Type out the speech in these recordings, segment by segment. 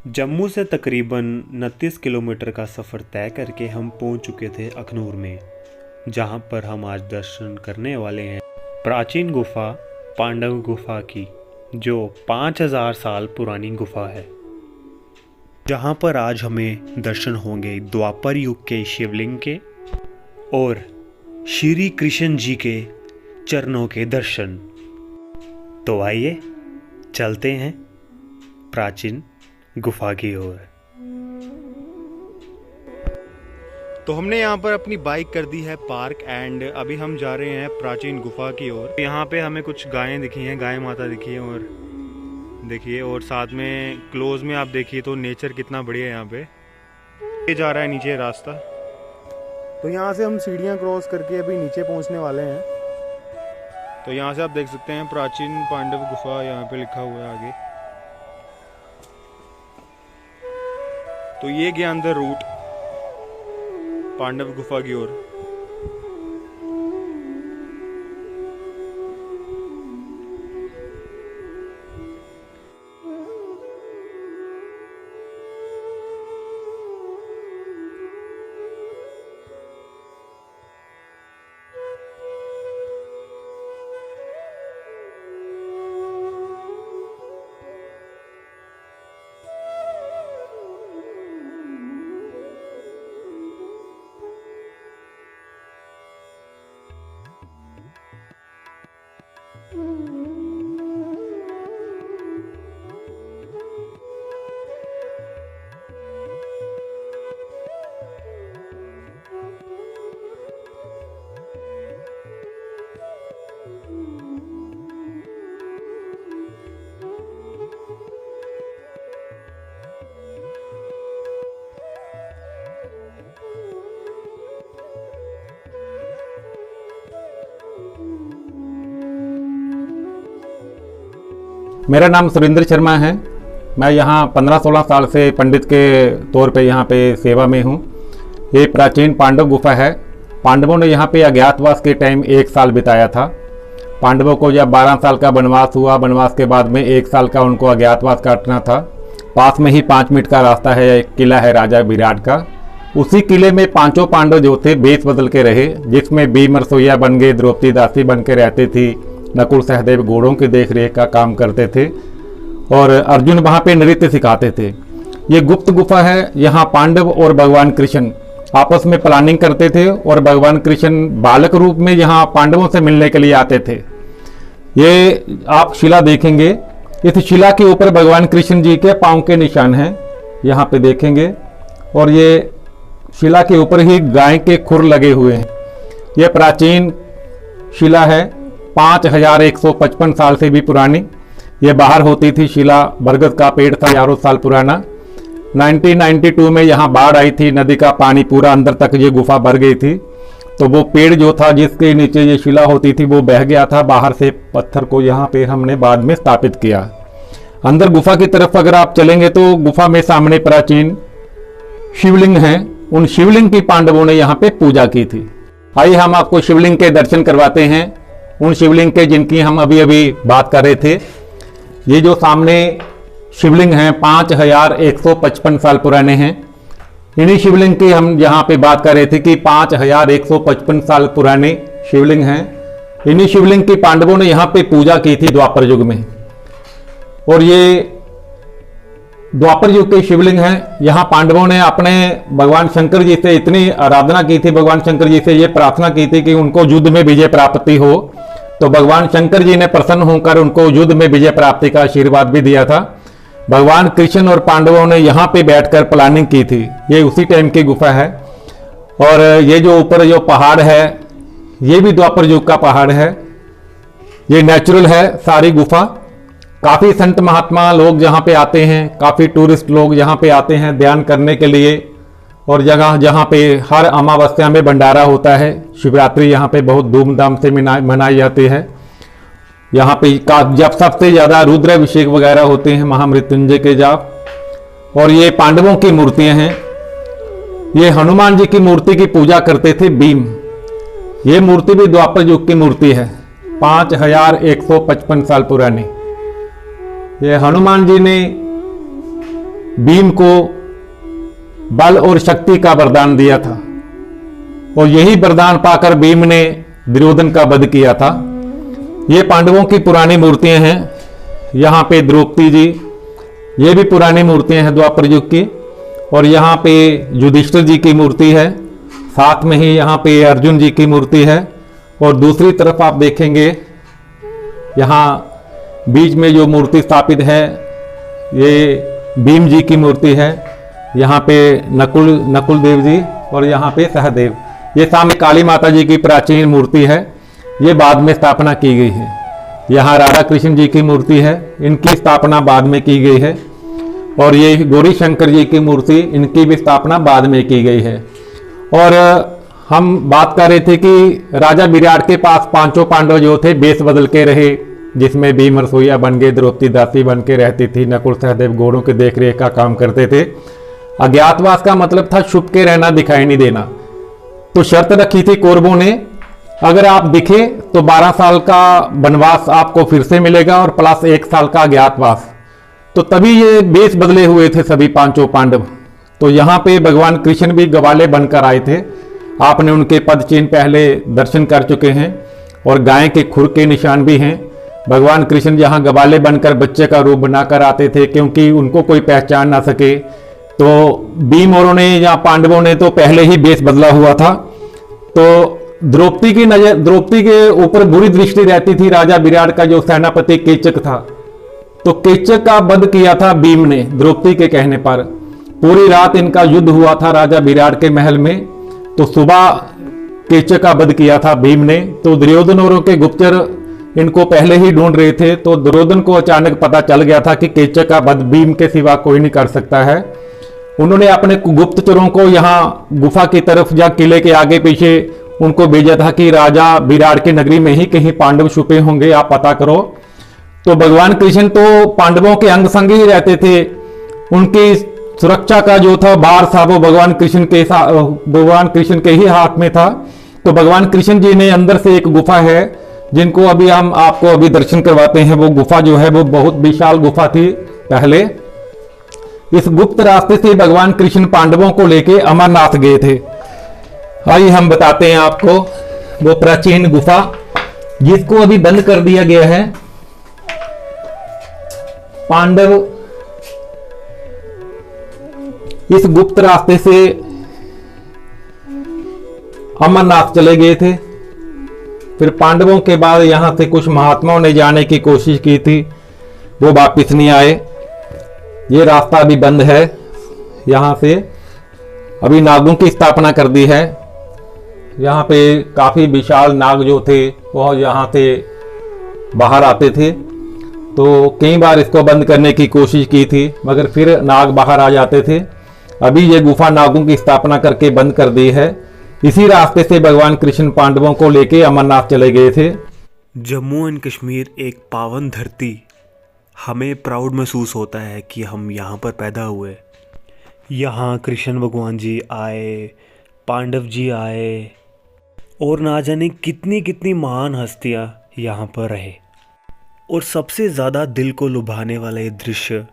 जम्मू से तकरीबन 29 किलोमीटर का सफ़र तय करके हम पहुंच चुके थे अखनूर में, जहां पर हम आज दर्शन करने वाले हैं प्राचीन गुफा पांडव गुफा की, जो 5000 साल पुरानी गुफा है। जहां पर आज हमें दर्शन होंगे द्वापर युग के शिवलिंग के और श्री कृष्ण जी के चरणों के दर्शन। तो आइए चलते हैं प्राचीन गुफा की ओर। तो हमने यहाँ पर अपनी बाइक कर दी है पार्क एंड अभी हम जा रहे हैं प्राचीन गुफा की ओर। यहाँ पे हमें कुछ गायें दिखी हैं, गाय माता दिखी है और देखिए, और साथ में क्लोज में आप देखिए तो नेचर कितना बढ़िया है। यहाँ पे ये जा रहा है नीचे रास्ता, तो यहाँ से हम सीढ़ियाँ क्रॉस करके अभी नीचे पहुँचने वाले हैं। तो यहाँ से आप देख सकते हैं प्राचीन पांडव गुफा यहाँ पे लिखा हुआ है आगे। तो ये गया अंदर रूट पांडव गुफा की ओर। मेरा नाम सुरेंद्र शर्मा है। मैं यहाँ 15-16 साल से पंडित के तौर पे यहाँ पे सेवा में हूँ। ये प्राचीन पांडव गुफा है। पांडवों ने यहाँ पे अज्ञातवास के टाइम 1 साल बिताया था। पांडवों को जब 12 साल का वनवास हुआ, वनवास के बाद में 1 साल का उनको अज्ञातवास काटना था। पास में ही 5 मिनट का रास्ता है, एक किला है राजा विराट का। उसी किले में 5 पांडव जो थे बेस बदल के रहे, जिसमें भीम रसोईया बन गए, द्रौपदी दासी बन के रहते थी, नकुल सहदेव घोड़ों की देख रेख का काम करते थे और अर्जुन वहाँ पे नृत्य सिखाते थे। ये गुप्त गुफा है। यहाँ पांडव और भगवान कृष्ण आपस में प्लानिंग करते थे और भगवान कृष्ण बालक रूप में यहाँ पांडवों से मिलने के लिए आते थे। ये आप शिला देखेंगे, इस शिला के ऊपर भगवान कृष्ण जी के पाँव के निशान हैं, यहाँ पे देखेंगे। और ये शिला के ऊपर ही गाय के खुर लगे हुए हैं। ये प्राचीन शिला है, 5155 साल से भी पुरानी। ये बाहर होती थी शिला, बरगद का पेड़ था हजारों साल पुराना। 1992 में यहाँ बाढ़ आई थी, नदी का पानी पूरा अंदर तक ये गुफा भर गई थी। तो वो पेड़ जो था जिसके नीचे ये शिला होती थी वो बह गया था। बाहर से पत्थर को यहाँ पे हमने बाद में स्थापित किया। अंदर गुफा की तरफ अगर आप चलेंगे तो गुफा में सामने प्राचीन शिवलिंग हैं। उन शिवलिंग की पांडवों ने यहाँ पे पूजा की थी। आइए हम आपको शिवलिंग के दर्शन करवाते हैं, उन शिवलिंग के जिनकी हम अभी अभी बात कर रहे थे। ये जो सामने शिवलिंग हैं 5155 साल पुराने हैं। इन्हीं शिवलिंग की हम यहाँ पे बात कर रहे थे कि 5155 साल पुराने शिवलिंग हैं। इन्हीं शिवलिंग की पांडवों ने यहाँ पे पूजा की थी द्वापर युग में। और ये द्वापर युग के शिवलिंग हैं। यहाँ पांडवों ने अपने भगवान शंकर जी से इतनी आराधना की थी, भगवान शंकर जी से ये प्रार्थना की थी कि उनको युद्ध में विजय प्राप्ति हो। तो भगवान शंकर जी ने प्रसन्न होकर उनको युद्ध में विजय प्राप्ति का आशीर्वाद भी दिया था। भगवान कृष्ण और पांडवों ने यहाँ पे बैठकर प्लानिंग की थी। ये उसी टाइम की गुफा है। और ये जो ऊपर जो पहाड़ है ये भी द्वापर युग का पहाड़ है। ये नेचुरल है सारी गुफा। काफ़ी संत महात्मा लोग यहाँ पे आते हैं, काफ़ी टूरिस्ट लोग यहाँ पे आते हैं ध्यान करने के लिए। और जहाँ पे हर अमावस्या में भंडारा होता है। शिवरात्रि यहाँ पे बहुत धूमधाम से मनाई जाती है। यहाँ पे जब सबसे ज़्यादा रुद्राभिषेक वगैरह होते हैं, महामृत्युंजय के जाप। और ये पांडवों की मूर्तियाँ हैं। ये हनुमान जी की मूर्ति की पूजा करते थे भीम। ये मूर्ति भी द्वापर युग की मूर्ति है, 5155 साल पुरानी। ये हनुमान जी ने भीम को बल और शक्ति का वरदान दिया था और यही वरदान पाकर भीम ने दुर्योधन का वध किया था। ये पांडवों की पुरानी मूर्तियां हैं। यहाँ पे द्रौपदी जी, ये भी पुरानी मूर्तियां हैं द्वापर युग की। और यहाँ पे युधिष्ठिर जी की मूर्ति है, साथ में ही यहाँ पे अर्जुन जी की मूर्ति है। और दूसरी तरफ आप देखेंगे यहाँ बीच में जो मूर्ति स्थापित है ये भीम जी की मूर्ति है। यहाँ पे नकुल देव जी और यहाँ पे सहदेव। ये सामने काली माता जी की प्राचीन मूर्ति है, ये बाद में स्थापना की गई है। यहाँ राधा कृष्ण जी की मूर्ति है, इनकी स्थापना बाद में की गई है। और ये गौरी शंकर जी की मूर्ति, इनकी भी स्थापना बाद में की गई है। और हम बात कर रहे थे कि राजा विराट के पास पांचों पांडव जो थे बेस बदल के रहे, जिसमें भीम रसोईया बन गए, द्रौपदी दासी बन के रहती थी, नकुल सहदेव घोड़ों के देख रेख का काम करते थे। अज्ञातवास का मतलब था छुप के रहना, दिखाई नहीं देना। तो शर्त रखी थी कौरवों ने, अगर आप दिखे तो 12 साल का वनवास आपको फिर से मिलेगा और प्लस 1 साल का अज्ञातवास। तो तभी ये बेस बदले हुए थे सभी पांचों पांडव। तो यहाँ पे भगवान कृष्ण भी गवाले बनकर आए थे। आपने उनके पद चिन्ह पहले दर्शन कर चुके हैं और गाय के खुर के निशान भी हैं। भगवान कृष्ण यहाँ गवाले बनकर बच्चे का रूप बनाकर आते थे क्योंकि उनको कोई पहचान ना सके। तो भीम औरों ने या पांडवों ने तो पहले ही बेस बदला हुआ था। तो द्रौपदी के ऊपर बुरी दृष्टि रहती थी राजा विराट का, जो सेनापति कीचक था। तो कीचक का वध किया था भीम ने द्रौपदी के कहने पर। पूरी रात इनका युद्ध हुआ था राजा विराट के महल में। तो सुबह कीचक का वध किया था भीम ने। तो दुर्योधन औरों के गुप्तचर इनको पहले ही ढूंढ रहे थे। तो दुर्योधन को अचानक पता चल गया था कि कीचक का वध भीम के सिवा कोई नहीं कर सकता है। उन्होंने अपने गुप्तचरों को यहाँ गुफा की तरफ या किले के आगे पीछे उनको भेजा था कि राजा विराट की नगरी में ही कहीं पांडव छुपे होंगे, आप पता करो। तो भगवान कृष्ण तो पांडवों के अंग संग ही रहते थे। उनकी सुरक्षा का जो था भार था वो भगवान कृष्ण के ही हाथ में था। तो भगवान कृष्ण जी ने अंदर से एक गुफा है जिनको अभी हम आपको अभी दर्शन करवाते हैं। वो गुफा जो है वो बहुत विशाल गुफा थी पहले। इस गुप्त रास्ते से भगवान कृष्ण पांडवों को लेके अमरनाथ गए थे। आइए हम बताते हैं आपको वो प्राचीन गुफा जिसको अभी बंद कर दिया गया है। पांडव इस गुप्त रास्ते से अमरनाथ चले गए थे। फिर पांडवों के बाद यहां से कुछ महात्माओं ने जाने की कोशिश की थी, वो वापिस नहीं आए। ये रास्ता अभी बंद है। यहां से अभी नागों की स्थापना कर दी है। यहाँ पे काफ़ी विशाल नाग जो थे वो यहाँ से बाहर आते थे। तो कई बार इसको बंद करने की कोशिश की थी मगर फिर नाग बाहर आ जाते थे। अभी ये गुफा नागों की स्थापना करके बंद कर दी है। इसी रास्ते से भगवान कृष्ण पांडवों को लेके अमरनाथ चले गए थे। जम्मू एंड कश्मीर एक पावन धरती, हमें प्राउड महसूस होता है कि हम यहाँ पर पैदा हुए। यहाँ कृष्ण भगवान जी आए, पांडव जी आए और ना जाने कितनी कितनी महान हस्तियाँ यहाँ पर रहे। और सबसे ज़्यादा दिल को लुभाने वाला ये दृश्य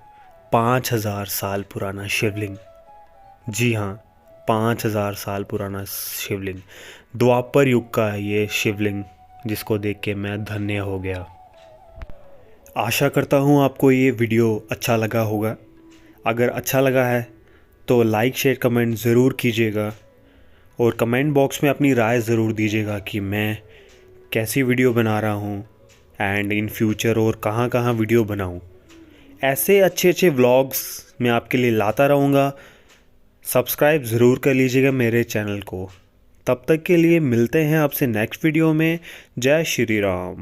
5000 साल पुराना शिवलिंग। जी हाँ, 5000 साल पुराना शिवलिंग, द्वापर युग का ये शिवलिंग, जिसको देख के मैं धन्य हो गया। आशा करता हूँ आपको ये वीडियो अच्छा लगा होगा। अगर अच्छा लगा है तो लाइक शेयर कमेंट ज़रूर कीजिएगा और कमेंट बॉक्स में अपनी राय ज़रूर दीजिएगा कि मैं कैसी वीडियो बना रहा हूँ एंड इन फ्यूचर और कहाँ कहाँ वीडियो बनाऊँ। ऐसे अच्छे अच्छे व्लॉग्स मैं आपके लिए लाता रहूँगा। सब्सक्राइब ज़रूर कर लीजिएगा मेरे चैनल को। तब तक के लिए मिलते हैं आपसे नेक्स्ट वीडियो में। जय श्री राम।